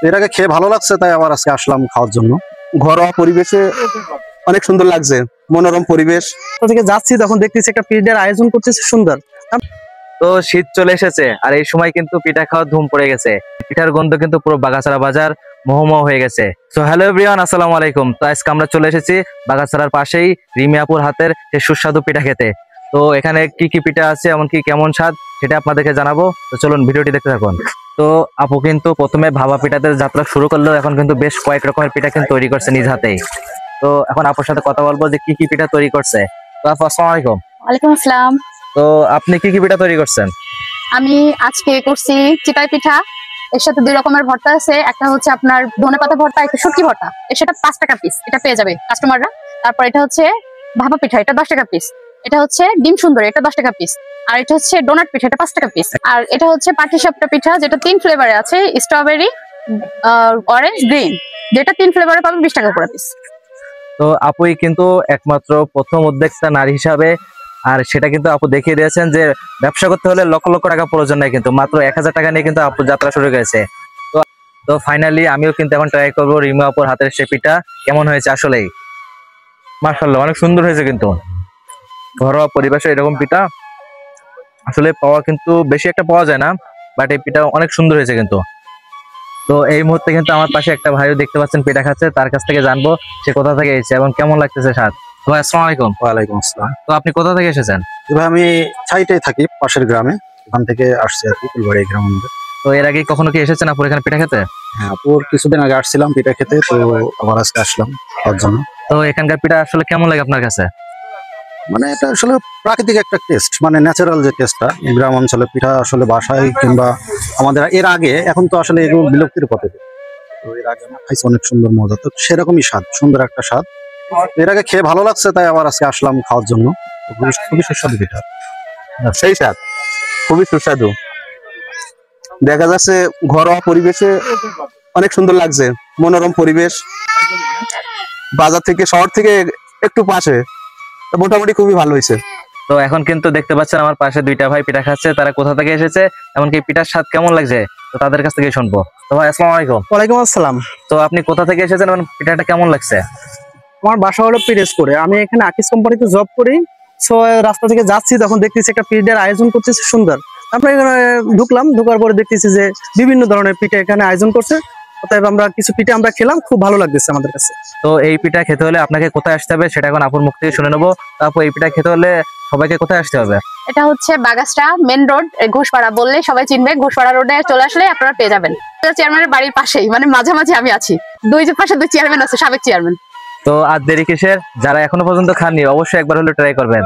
এর আগে খেয়ে ভালো লাগছে, তাই আবার আজকে আসলাম খাওয়ার জন্য। ঘরোয়া পরিবেশে অনেক সুন্দর লাগছে, মনোরম পরিবেশ থেকে যাচ্ছি, তখন দেখতেছি একটা পিঠার আয়োজন করতেছে সুন্দর। তো শীত চলে এসেছে আর এই সময় কিন্তু পিঠা খাওয়ার ধুম পড়ে গেছে। পিঠার গন্ধ কিন্তু পুরো বাগাছড়া বাজার মোহমোহ হয়ে গেছে। তো হ্যালো এভরিওয়ান, আসসালামু আলাইকুম। তো আজকে আমরা চলে এসেছি বাগাছড়ার পাশেই রিমিয়াপুর হাতের সেই সুস্বাদু পিঠা খেতে। তো এখানে কি কি পিঠা আছে, এমনকি কেমন স্বাদ, সেটা আপনাদেরকে জানাবো। তো চলুন ভিডিওটি দেখতে থাকুন। তো আপু কিন্তু প্রথমে ভাবা পিঠাতে যাত্রা শুরু করলো, এখন কিন্তু বেশ কয়েক রকমের পিঠা কিন্তু তৈরি করছে নিজ হাতেই। তো এখন আপুর সাথে কথা বলবো যে কি কি পিঠা তৈরি করছে। তো আপু আসসালামু আলাইকুম। ওয়ালাইকুম আসসালাম। তো আপনি কি কি পিঠা তৈরি করছেন? আমি আজকে করছি চিতই পিঠা। এর সাথে দুই রকমের ভর্তা আছে, একটা হচ্ছে আপনার ধনেপাতা ভর্তা, একটা শুটকি ভর্তা। এর সাথে 5 টাকা পিস, এটা পেয়ে যাবে কাস্টমাররা। তারপর এটা হচ্ছে ভাপা পিঠা, এটা 10 টাকা পিস। এটা হচ্ছে ডিম সুন্দরী, এটা 10 টাকা পিস। আর এটা হচ্ছে ডোনাট পিঠা, এটা 5 টাকা পিস। আর এটা হচ্ছে পাটিসাপটা পিঠা, যেটা 3 ফ্লেভারে আছে, স্ট্রবেরি, অরেঞ্জ, গ্রিন, যেটা 3 ফ্লেভারে পাবেন 20 টাকা করে পিস। তো আপুই কিন্তু একমাত্র প্রথম উদ্যোক্তা নারী হিসাবে, আর সেটা কিন্তু আপু দেখিয়ে দিয়েছেন যে ব্যবসা করতে হলে লক্ষ লক্ষ টাকা প্রয়োজন নাই, কিন্তু মাত্র 1000 টাকা নিয়ে কিন্তু আপু যাত্রা শুরু করেছে। তো তো ফাইনালি আমিও কিন্তু এখন ট্রাই করবো রিমু আপুর হাতের সে পিঠা কেমন হয়েছে। আসলেই মাশাআল্লাহ অনেক সুন্দর হয়েছে, কিন্তু ঘরোয়া পরিবেশে এরকম পিঠা আসলে পাওয়া কিন্তু বেশি একটা পাওয়া যায় না, বাট এই পিঠা অনেক সুন্দর হয়েছে কিন্তু। তো এই মুহূর্তে কিন্তু আমার পাশে একটা ভাইও দেখতে পাচ্ছেন পিঠা খাচ্ছে, তার কাছ থেকে জানবো সে কোথা থেকে এসেছে এবং কেমন লাগতেছে স্বাদ। তো ভাই আসসালামু আলাইকুম। ওয়ালাইকুম আসসালাম। তো আপনি কোথা থেকে এসেছেন? এবার আমি ছাইটাই থাকি, পাশের গ্রামে, ওখান থেকে আসছি আর কি, ফুলবাড়ি গ্রাম আমাদের। তো এর আগে কখনো কি এসেছেন আপুর এখানে পিঠা খেতে? হ্যাঁ, আপুর কিছুদিন আগে আসছিলাম পিঠা খেতে, তো আবার আজকে আসলাম খাওয়ার জন্য। তো এখানকার পিঠা আসলে কেমন লাগে আপনার কাছে? মানে এটা আসলে প্রাকৃতিক একটা টেস্ট, মানে ন্যাচারাল যে টেস্টটা গ্রাম অঞ্চলে পিঠা আসলে বাসায় কিংবা আমাদের এর আগে, এখন তো আসলে এগুলো বিলুপ্তির পথে। তো এর আগে আমরা খাইছি, অনেক সুন্দর মজা, তো সেরকমই স্বাদ, সুন্দর একটা স্বাদ। এর আগে খেয়ে ভালো লাগছে, তাই আবার আজকে আসলাম খাওয়ার জন্য। তো খুবই সুস্বাদু পিঠা। সেই স্বাদ, খুবই সুস্বাদু। দেখা যাচ্ছে ঘরোয়া পরিবেশে অনেক সুন্দর লাগছে, মনোরম পরিবেশ, বাজার থেকে, শহর থেকে একটু পাশে, তো মোটামুটি খুবই ভালো হয়েছে। তো এখন কিন্তু দেখতে পাচ্ছেন আমার পাশে দুইটা ভাই পিঠা খাচ্ছে, তারা কোথা থেকে এসেছে, এমনকি পিঠার স্বাদ কেমন লাগছে, তো তাদের কাছ থেকে শুনবো। তো ভাই আসসালামু আলাইকুম। ওয়ালাইকুম আসসালাম। তো আপনি কোথা থেকে এসেছেন এবং পিঠাটা কেমন লাগছে? আমার বাসা হলো পিরোজপুরে, আমি এখানে আকিস কোম্পানিতে জব করি। সো রাস্তা থেকে যাচ্ছি, তখন দেখতেছি একটা পিঠার আয়োজন করতেছে সুন্দর। তারপরে এখানে ঢুকলাম, ঢোকার পরে দেখতেছি যে বিভিন্ন ধরনের পিঠা এখানে আয়োজন করছে। অতএব আমরা কিছু পিঠা আমরা খেলাম, খুব ভালো লাগতেছে আমাদের কাছে। তো এই পিঠা খেতে হলে আপনাকে কোথায় আসতে হবে সেটা এখন আপুর মুখ থেকে শুনে নেবো। তো আপু, এই পিঠা খেতে হলে সবাইকে কোথায় আসতে হবে? এটা হচ্ছে বাগাসটা মেন রোড, ঘোষপাড়া বললে সবাই চিনবে। ঘোষপাড়া রোডে চলে আসলে আপনারা পেয়ে যাবেন। চেয়ারম্যানের বাড়ির পাশেই, মানে মাঝামাঝি আমি আছি। দুই যে পাশে 2 চেয়ারম্যান আছে, সাবেক চেয়ারম্যান। তো আর দেরি কিসের, যারা এখনো পর্যন্ত খাননি অবশ্যই একবার হলে ট্রাই করবেন।